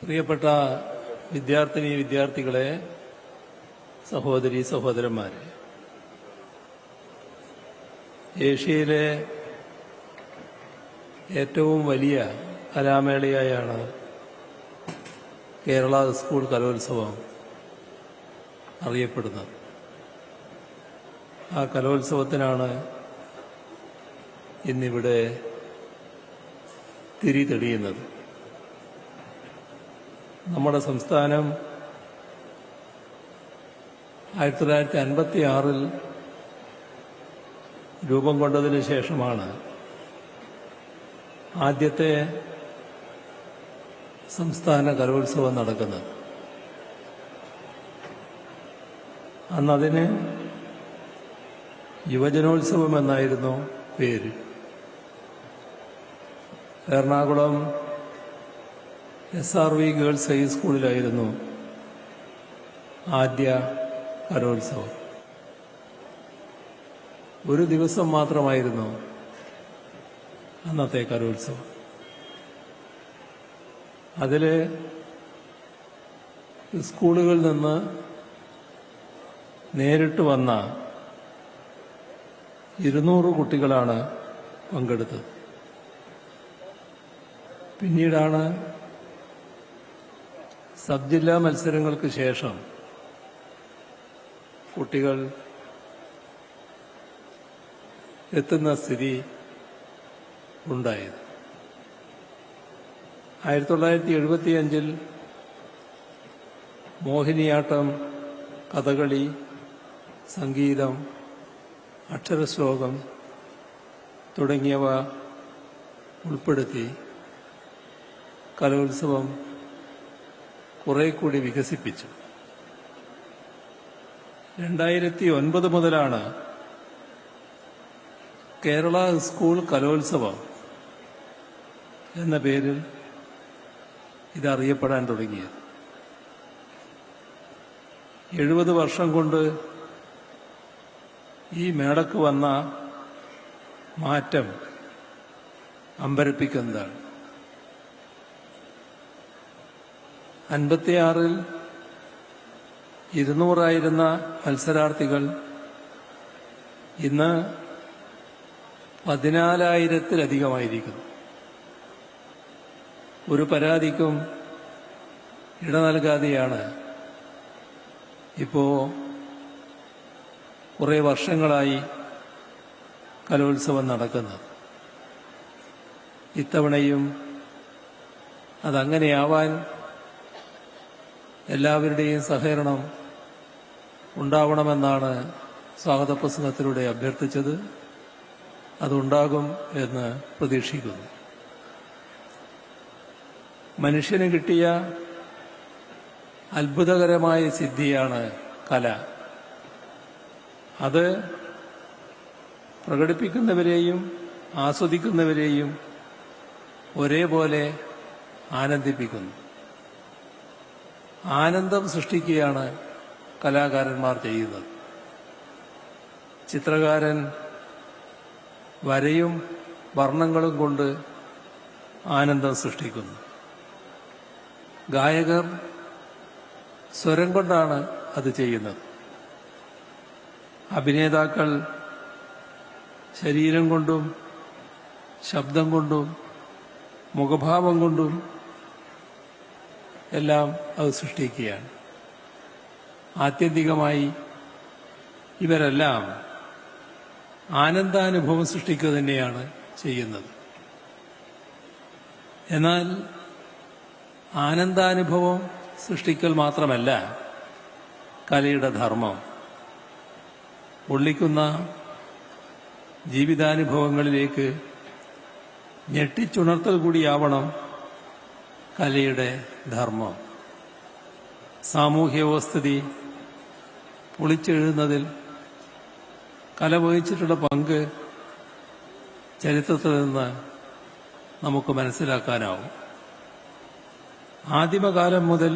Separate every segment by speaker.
Speaker 1: പ്രിയപ്പെട്ട വിദ്യാർത്ഥികളെ, സഹോദരീ സഹോദരന്മാരെ, ഏഷ്യയിലെ ഏറ്റവും വലിയ കലാമേളയായാണ് കേരള സ്കൂൾ കലോത്സവം അറിയപ്പെടുന്നത്. ആ കലോത്സവത്തിനാണ് ഇന്നിവിടെ തിരി തെളിയുന്നത്. നമ്മുടെ സംസ്ഥാനം 1956 രൂപം കൊണ്ടതിന് ശേഷമാണ് ആദ്യത്തെ സംസ്ഥാന കലോത്സവം നടക്കുന്നത്. അന്നതിന് യുവജനോത്സവം എന്നായിരുന്നു പേര്. എറണാകുളം SRV ഗേൾസ് ഹൈസ്കൂളിലായിരുന്നു ആദ്യ കലോത്സവം. ഒരു ദിവസം മാത്രമായിരുന്നു അന്നത്തെ കലോത്സവം. അതിൽ സ്കൂളുകളിൽ നിന്ന് നേരിട്ട് വന്ന 200 കുട്ടികളാണ് പങ്കെടുത്തത്. പിന്നീടാണ് സബ് ജില്ലാ മത്സരങ്ങൾക്ക് ശേഷം കുട്ടികൾ എത്തുന്ന സ്ഥിതി ഉണ്ടായത്. 1975 മോഹിനിയാട്ടം, കഥകളി, സംഗീതം, അക്ഷരശ്ലോകം തുടങ്ങിയവ ഉൾപ്പെടുത്തി കലോത്സവം കുറെ കൂടി വികസിപ്പിച്ചു. 2009 മുതലാണ് കേരള സ്കൂൾ കലോത്സവം എന്ന പേരിൽ ഇതറിയപ്പെടാൻ തുടങ്ങിയത്. 70 വർഷം കൊണ്ട് ഈ മേളക്ക് വന്ന മാറ്റം അമ്പരപ്പിക്കുന്നതാണ്. 56 200 മത്സരാർത്ഥികൾ ഇന്ന് 14,000-ത്തിലധികമായിരിക്കുന്നു. ഒരു പരാതിക്കും ഇട നൽകാതെയാണ് ഇപ്പോ കുറെ വർഷങ്ങളായി കലോത്സവം നടക്കുന്നത്. ഇത്തവണയും അതങ്ങനെയാവാൻ എല്ലാവരുടെയും സഹകരണം ഉണ്ടാവണമെന്നാണ് സ്വാഗത പ്രസംഗത്തിലൂടെ അഭ്യർത്ഥിച്ചത്. അതുണ്ടാകും എന്ന് പ്രതീക്ഷിക്കുന്നു. മനുഷ്യന് കിട്ടിയ അത്ഭുതകരമായ സിദ്ധിയാണ് കല. അത് പ്രകടിപ്പിക്കുന്നവരെയും ആസ്വദിക്കുന്നവരെയും ഒരേപോലെ ആനന്ദിപ്പിക്കുന്നു. ആനന്ദം സൃഷ്ടിക്കുകയാണ് കലാകാരന്മാർ ചെയ്യുന്നത്. ചിത്രകാരൻ വരയും വർണ്ണങ്ങളും കൊണ്ട് ആനന്ദം സൃഷ്ടിക്കുന്നു. ഗായകർ സ്വരം കൊണ്ടാണ് അത് ചെയ്യുന്നത്. അഭിനേതാക്കൾ ശരീരം കൊണ്ടും ശബ്ദം കൊണ്ടും മുഖഭാവം കൊണ്ടും എല്ലാം അത് സൃഷ്ടിക്കുകയാണ്. ആത്യന്തികമായി ഇവരെല്ലാം ആനന്ദാനുഭവം സൃഷ്ടിക്കുക തന്നെയാണ് ചെയ്യുന്നത്. എന്നാൽ ആനന്ദാനുഭവം സൃഷ്ടിക്കൽ മാത്രമല്ല കലയുടെ ധർമ്മം. പൊള്ളിക്കുന്ന ജീവിതാനുഭവങ്ങളിലേക്ക് ഞെട്ടിച്ചുണർത്തൽ കൂടിയാവണം കലയുടെ ധർമ്മം. സാമൂഹ്യ വ്യവസ്ഥിതി പൊളിച്ചെഴുതുന്നതിൽ കല വഹിച്ചിട്ടുള്ള പങ്ക് ചരിത്രത്തിൽ നിന്ന് നമുക്ക് മനസ്സിലാക്കാനാവും. ആദിമകാലം മുതൽ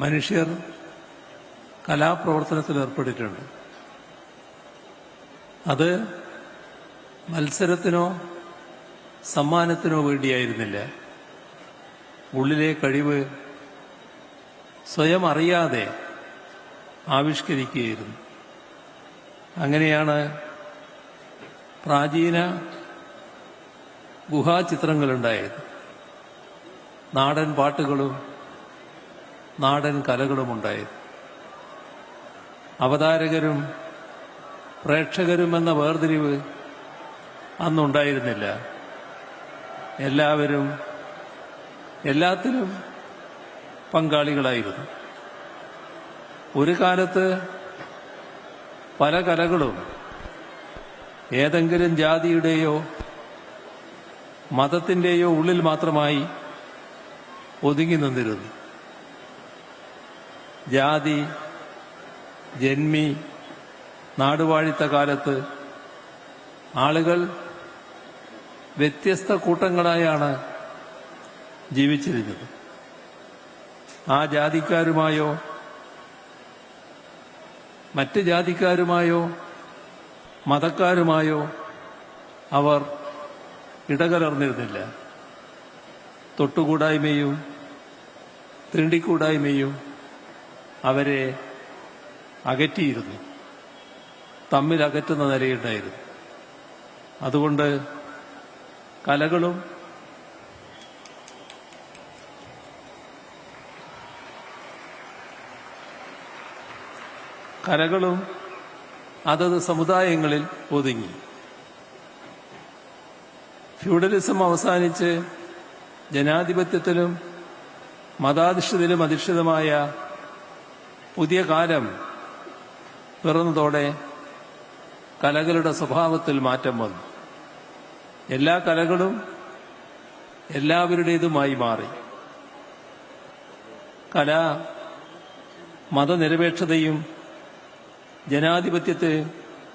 Speaker 1: മനുഷ്യർ കലാപ്രവർത്തനത്തിൽ ഏർപ്പെട്ടിട്ടുണ്ട്. അത് മത്സരത്തിനോ സമ്മാനത്തിനോ വേണ്ടിയായിരുന്നില്ല. ഉള്ളിലെ കഴിവ് സ്വയം അറിയാതെ ആവിഷ്കരിക്കുകയായിരുന്നു. അങ്ങനെയാണ് പ്രാചീന ഗുഹാചിത്രങ്ങളുണ്ടായത്. നാടൻ പാട്ടുകളും നാടൻ കലകളുമുണ്ടായത്. അവതാരകരും പ്രേക്ഷകരും എന്ന വേർതിരിവ് അന്നുണ്ടായിരുന്നില്ല. എല്ലാവരും എല്ലാത്തിലും പങ്കാളികളായിരുന്നു. ഒരു കാലത്ത് പല കലകളും ഏതെങ്കിലും ജാതിയുടെയോ മതത്തിന്റെയോ ഉള്ളിൽ മാത്രമായി ഒതുങ്ങി നിന്നിരുന്നു. ജാതി, ജന്മി, നാടുവാഴിത്ത കാലത്ത് ആളുകൾ വ്യത്യസ്ത കൂട്ടങ്ങളായാണ് ജീവിച്ചിരുന്നത്. ആ ജാതിക്കാരുമായോ മറ്റ് ജാതിക്കാരുമായോ മതക്കാരുമായോ അവർ ഇടകലർന്നിരുന്നില്ല. തൊട്ടുകൂടായ്മയും തീണ്ടിക്കൂടായ്മയും അവരെ അകറ്റിയിരുന്നു, തമ്മിൽ അകറ്റുന്ന നിലയുണ്ടായിരുന്നു. അതുകൊണ്ട് കലകളും അതത് സമുദായങ്ങളിൽ ഒതുങ്ങി. ഫ്യൂഡലിസം അവസാനിച്ച് ജനാധിപത്യത്തിലും മതാധിഷ്ഠിതത്തിലും അധിഷ്ഠിതമായ പുതിയ കാലം പിറന്നതോടെ കലകളുടെ സ്വഭാവത്തിൽ മാറ്റം വന്നു. എല്ലാ കലകളും എല്ലാവരുടേതുമായി മാറി. കല മതനിരപേക്ഷതയും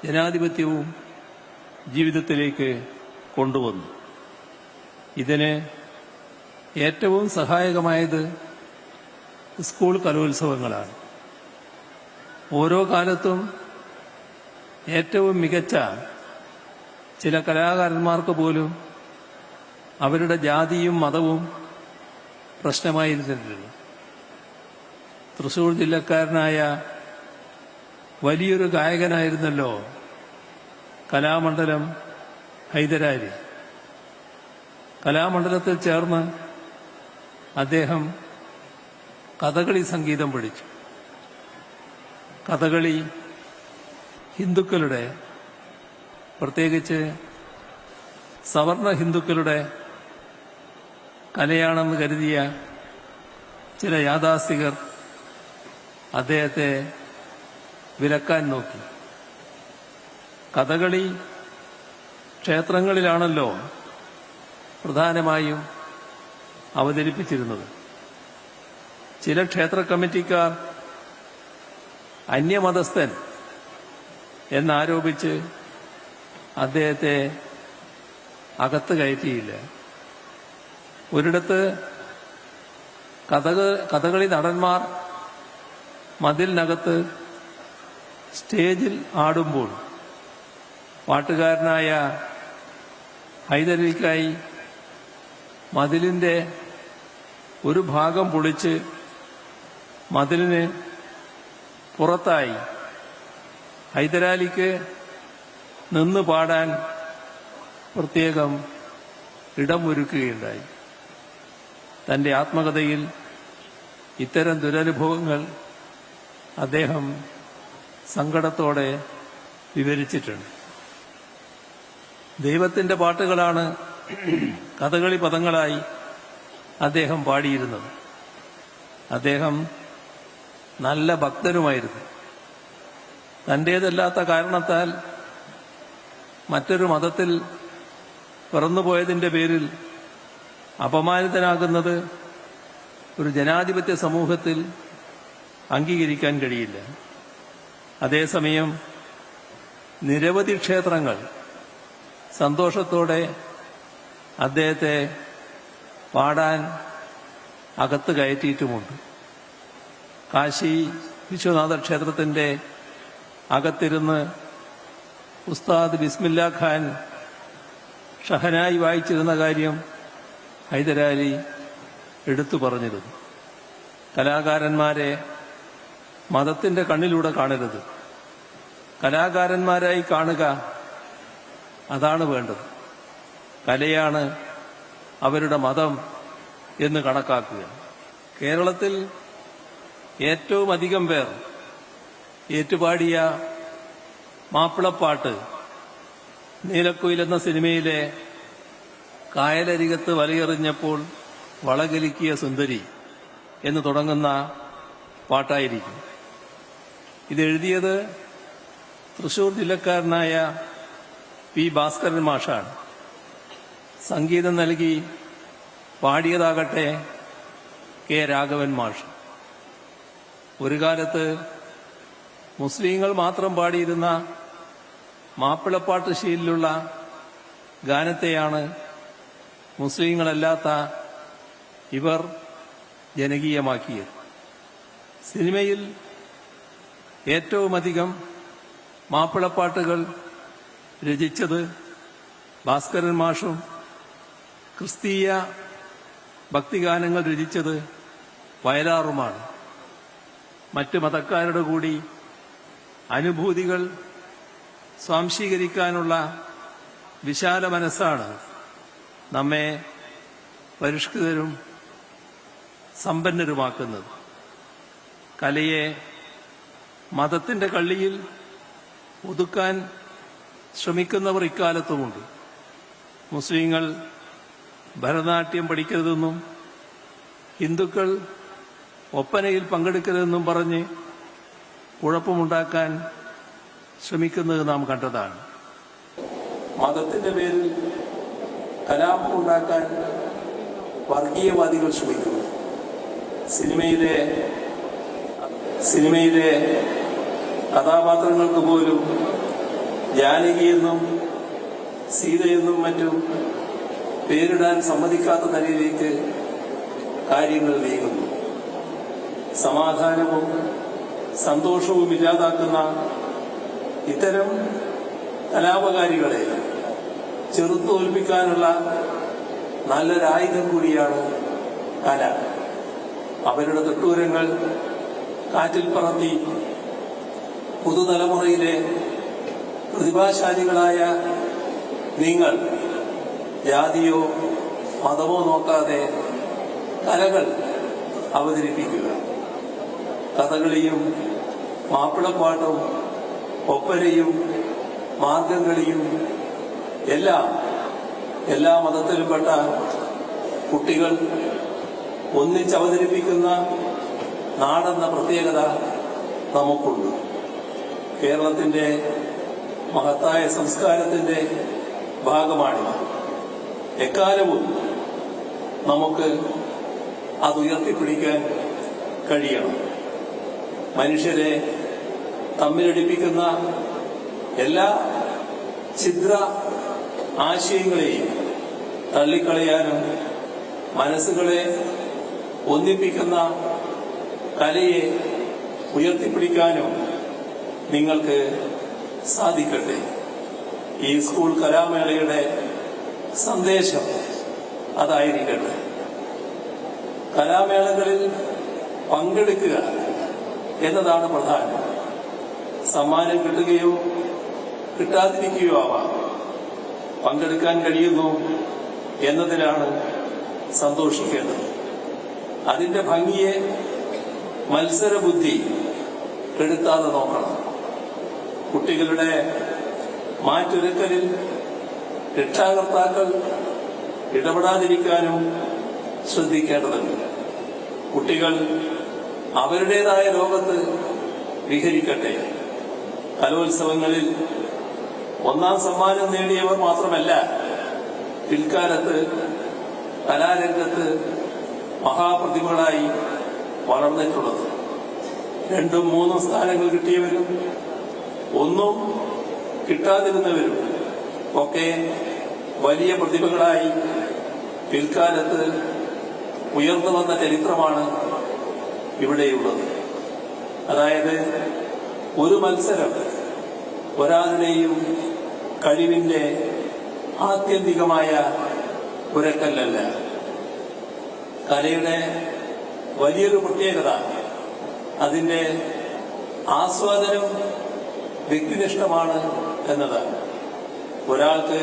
Speaker 1: ജനാധിപത്യവും ജീവിതത്തിലേക്ക് കൊണ്ടുവന്നു. ഇതിന് ഏറ്റവും സഹായകമായത് സ്കൂൾ കലോത്സവങ്ങളാണ്. ഓരോ കാലത്തും ഏറ്റവും മികച്ച ചില കലാകാരന്മാർക്ക് പോലും അവരുടെ ജാതിയും മതവും പ്രശ്നമായിരുന്നില്ല. തൃശൂർ ജില്ലക്കാരനായ വലിയൊരു ഗായകനായിരുന്നല്ലോ കലാമണ്ഡലം ഹൈദരാലി. കലാമണ്ഡലത്തിൽ ചേർന്ന് അദ്ദേഹം കഥകളി സംഗീതം പഠിച്ചു. കഥകളി ഹിന്ദുക്കളുടെ, പ്രത്യേകിച്ച് സവർണ ഹിന്ദുക്കളുടെ കലയാണെന്ന് കരുതിയ ചില യാഥാസ്ഥികർ അദ്ദേഹത്തെ വിലക്കാൻ നോക്കി. കഥകളി ക്ഷേത്രങ്ങളിലാണല്ലോ പ്രധാനമായും അവതരിപ്പിച്ചിരുന്നത്. ചില ക്ഷേത്ര കമ്മിറ്റിക്കാർ അന്യമതസ്ഥൻ എന്നാരോപിച്ച് അദ്ദേഹത്തെ അകത്ത് കയറ്റിയില്ല. ഒരിടത്ത് കഥകളി നടന്മാർ മതിലിനകത്ത് സ്റ്റേജിൽ ആടുമ്പോൾ പാട്ടുകാരനായ ഹൈദരലിക്കായി മതിലിന്റെ ഒരു ഭാഗം പൊളിച്ച് മതിലിന് പുറത്തായി ഹൈദരാലിക്ക് നിന്ന് പാടാൻ പ്രത്യേകം ഇടമൊരുക്കുകയുണ്ടായി. തന്റെ ആത്മകഥയിൽ ഇത്തരം ദുരനുഭവങ്ങൾ അദ്ദേഹം സങ്കടത്തോടെ വിവരിച്ചിട്ടുണ്ട്. ദൈവത്തിന്റെ പാട്ടുകളാണ് കഥകളി പദങ്ങളായി അദ്ദേഹം പാടിയിരുന്നത്. അദ്ദേഹം നല്ല ഭക്തനുമായിരുന്നു. തന്റേതല്ലാത്ത കാരണത്താൽ മറ്റൊരു മതത്തിൽ പിറന്നുപോയതിന്റെ പേരിൽ അപമാനിതനാകുന്നത് ഒരു ജനാധിപത്യ സമൂഹത്തിൽ അംഗീകരിക്കാൻ കഴിയില്ല. അതേസമയം നിരവധി ക്ഷേത്രങ്ങൾ സന്തോഷത്തോടെ അദ്ദേഹത്തെ പാടാൻ അകത്ത് കയറ്റിയിട്ടുമുണ്ട്. കാശി വിശ്വനാഥ ക്ഷേത്രത്തിന്റെ അകത്തിരുന്ന് ഉസ്താദ് ബിസ്മില്ലാ ഖാൻ ഷഹനായി വായിച്ചിരുന്ന കാര്യം ഹൈദരാലി എടുത്തു പറഞ്ഞിരുന്നു. കലാകാരന്മാരെ മതത്തിന്റെ കണ്ണിലൂടെ കാണരുത്, കലാകാരന്മാരായി കാണുക, അതാണ് വേണ്ടത്. കലയാണ് അവരുടെ മതം എന്ന് കണക്കാക്കുക. കേരളത്തിൽ ഏറ്റവും അധികം പേർ ഏറ്റുപാടിയ മാപ്പിളപ്പാട്ട് നീലക്കുയിൽ എന്ന സിനിമയിലെ കായലരികത്ത് വലയെറിഞ്ഞപ്പോൾ വളകലിക്കിയ സുന്ദരി എന്ന് തുടങ്ങുന്ന പാട്ടായിരിക്കും. ഇതെഴുതിയത് തൃശൂർ ജില്ലക്കാരനായ പി ഭാസ്കരൻ മാഷാണ്. സംഗീതം നൽകി പാടിയതാകട്ടെ കെ രാഘവൻ മാഷ്. ഒരു കാലത്ത് മുസ്ലിങ്ങൾ മാത്രം പാടിയിരുന്ന മാപ്പിളപ്പാട്ട് ശീലിലുള്ള ഗാനത്തെയാണ് മുസ്ലിങ്ങളല്ലാത്ത ഇവർ ജനകീയമാക്കിയത്. സിനിമയിൽ ഏറ്റവുമധികം മാപ്പിളപ്പാട്ടുകൾ രചിച്ചത് ഭാസ്കരൻ മാഷും ക്രിസ്തീയ ഭക്തിഗാനങ്ങൾ രചിച്ചത് വയലാറുമാണ്. മറ്റ് മതക്കാരുടെ കൂടി അനുഭൂതികൾ സ്വാംശീകരിക്കാനുള്ള വിശാല മനസ്സാണ് നമ്മെ പരിഷ്കൃതരും സമ്പന്നരുമാക്കുന്നത്. കലയെ മതത്തിന്റെ കള്ളിയിൽ ഒതുക്കാൻ ശ്രമിക്കുന്നവർ ഇക്കാലത്തുമുണ്ട്. മുസ്ലിങ്ങൾ ഭരതനാട്യം പഠിക്കരുതെന്നും ഹിന്ദുക്കൾ ഒപ്പനയിൽ പങ്കെടുക്കരുതെന്നും പറഞ്ഞ് കുഴപ്പമുണ്ടാക്കാൻ ശ്രമിക്കുന്നത് നാം കണ്ടതാണ്. മതത്തിന്റെ പേരിൽ കലാപമുണ്ടാക്കാൻ വർഗീയവാദികൾ ശ്രമിക്കുന്നു. സിനിമയിലെ കഥാപാത്രങ്ങൾക്ക് പോലും ജാനകിയെന്നും സീതയെന്നും മറ്റും പേരിടാൻ സമ്മതിക്കാത്ത നിലയിലേക്ക് കാര്യങ്ങൾ നീങ്ങുന്നു. സമാധാനവും സന്തോഷവും ഇല്ലാതാക്കുന്ന ഇത്തരം കലാപകാരികളെ ചെറുത്തോൽപ്പിക്കാനുള്ള നല്ലൊരായുധം കൂടിയാണ് കല. അവരുടെ തെട്ടൂരങ്ങൾ കാറ്റിൽ പറത്തി പുതുതലമുറയിലെ പ്രതിഭാശാലികളായ നിങ്ങൾ ജാതിയോ മതമോ നോക്കാതെ കലകൾ അവതരിപ്പിക്കുക. കഥകളിയും മാപ്പിളപ്പാട്ടും ഒപ്പനയും മാർഗംകളിയും എല്ലാ മതത്തിലുംപ്പെട്ട കുട്ടികൾ ഒന്നിച്ചവതരിപ്പിക്കുന്ന നാടെന്ന പ്രത്യേകത നമുക്കുണ്ട്. കേരളത്തിന്റെ മഹത്തായ സംസ്കാരത്തിന്റെ ഭാഗമാണിത്. എക്കാലവും നമുക്ക് അത് ഉയർത്തിപ്പിടിക്കാൻ കഴിയണം. മനുഷ്യരെ തമ്മിലടിപ്പിക്കുന്ന എല്ലാ ഛിദ്ര ആശയങ്ങളെയും തള്ളിക്കളയാനും മനസ്സുകളെ ഒന്നിപ്പിക്കുന്ന കലയെ ഉയർത്തിപ്പിടിക്കാനും നിങ്ങൾക്ക് സാധിക്കട്ടെ. ഈ സ്കൂൾ കലാമേളയുടെ സന്ദേശം അതായിരിക്കട്ടെ. കലാമേളകളിൽ പങ്കെടുക്കുക എന്നതാണ് പ്രധാനം. സമ്മാനം കിട്ടുകയോ കിട്ടാതിരിക്കുകയോ ആവാം. പങ്കെടുക്കാൻ കഴിയുന്നു എന്നതിലാണ് സന്തോഷിക്കേണ്ടത്. അതിന്റെ ഭംഗിയെ മത്സരബുദ്ധി കെടുത്താതെ നോക്കണം. കുട്ടികളുടെ മാറ്റൊരുക്കലിൽ രക്ഷാകർത്താക്കൾ ഇടപെടാതിരിക്കാനും ശ്രദ്ധിക്കേണ്ടതുണ്ട്. കുട്ടികൾ അവരുടേതായ ലോകത്ത് വിഹരിക്കട്ടെ. കലോത്സവങ്ങളിൽ ഒന്നാം സമ്മാനം നേടിയവർ മാത്രമല്ല പിൽക്കാലത്ത് കലാരംഗത്ത് മഹാപ്രതിഭകളായി വളർന്നിട്ടുള്ളത്. 2ഉം 3ഉം സ്ഥാനങ്ങൾ കിട്ടിയവരും ഒന്നും കിട്ടാതിരുന്നവരും ഒക്കെ വലിയ പ്രതിഭകളായി പിൽക്കാലത്ത് ഉയർന്നു വന്ന ചരിത്രമാണ് ഇവിടെയുള്ളത്. അതായത് ഒരു മത്സരം ഒരാളുടെയും കഴിവിന്റെ ആത്യന്തികമായ ഉരക്കല്ലല്ല. കലയുടെ വലിയൊരു പ്രത്യേകത അതിന്റെ ആസ്വാദനം വ്യക്തിനിഷ്ഠമാണ് എന്നതാണ്. ഒരാൾക്ക്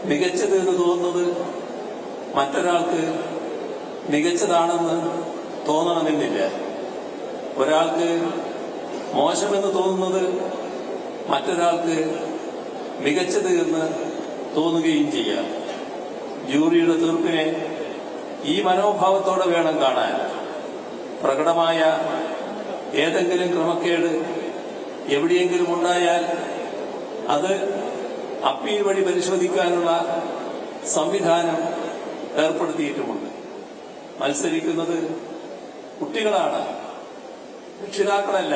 Speaker 1: മികച്ചത് എന്ന് തോന്നുന്നത് മറ്റൊരാൾക്ക് മികച്ചതാണെന്ന് തോന്നണമെന്നില്ല. ഒരാൾക്ക് മോശമെന്ന് തോന്നുന്നത് മറ്റൊരാൾക്ക് മികച്ചത് എന്ന് തോന്നുകയും ചെയ്യാം. ജൂറിയുടെ തീർപ്പിനെ ഈ മനോഭാവത്തോടെ വേണം കാണാൻ. പ്രകടമായ ഏതെങ്കിലും ക്രമക്കേട് എവിടെയെങ്കിലും ഉണ്ടായാൽ അത് അപ്പീൽ വഴി പരിശോധിക്കാനുള്ള സംവിധാനം ഏർപ്പെടുത്തിയിട്ടുമുണ്ട്. മത്സരിക്കുന്നത് കുട്ടികളാണ്, രക്ഷിതാക്കളല്ല.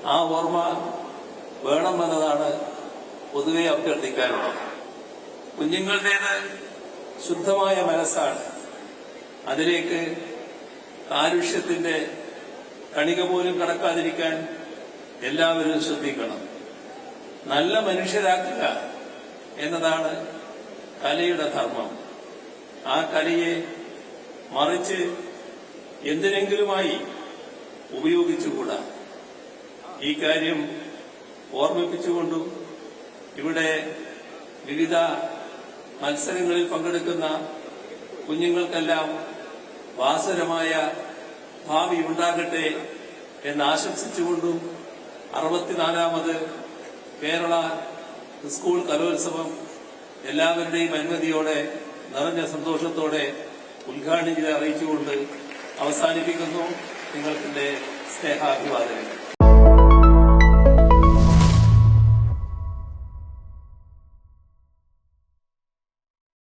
Speaker 1: ആ ഓർമ്മ വേണമെന്നതാണ് പൊതുവെ അഭ്യർത്ഥിക്കാനുള്ളത്. കുഞ്ഞുങ്ങളുടേത് ശുദ്ധമായ മനസ്സാണ്. അതിലേക്ക് കാലുഷ്യത്തിന്റെ കണിക പോലും കടക്കാതിരിക്കാൻ എല്ലാവരും ശ്രദ്ധിക്കണം. നല്ല മനുഷ്യരാക്കുക എന്നതാണ് കലയുടെ ധർമ്മം. ആ കലയെ മറിച്ച് എന്തിനെങ്കിലുമായി ഉപയോഗിച്ചുകൂടാ. ഈ കാര്യം ഓർമ്മിപ്പിച്ചുകൊണ്ടും ഇവിടെ വിവിധ മത്സരങ്ങളിൽ പങ്കെടുക്കുന്ന കുഞ്ഞുങ്ങൾക്കെല്ലാം വാസരമായ ഭാവി ഉണ്ടാകട്ടെ എന്നാശംസിച്ചുകൊണ്ടും 64ാമത് കേരള സ്കൂൾ കലോത്സവം എല്ലാവരുടെയും അനുമതിയോടെ നിറഞ്ഞ സന്തോഷത്തോടെ ഉദ്ഘാടനം ചെയ്ത് അറിയിച്ചുകൊണ്ട് അവസാനിപ്പിക്കുന്നു. നിങ്ങൾക്ക് എന്റെ സ്നേഹാഭിവാദനങ്ങൾ.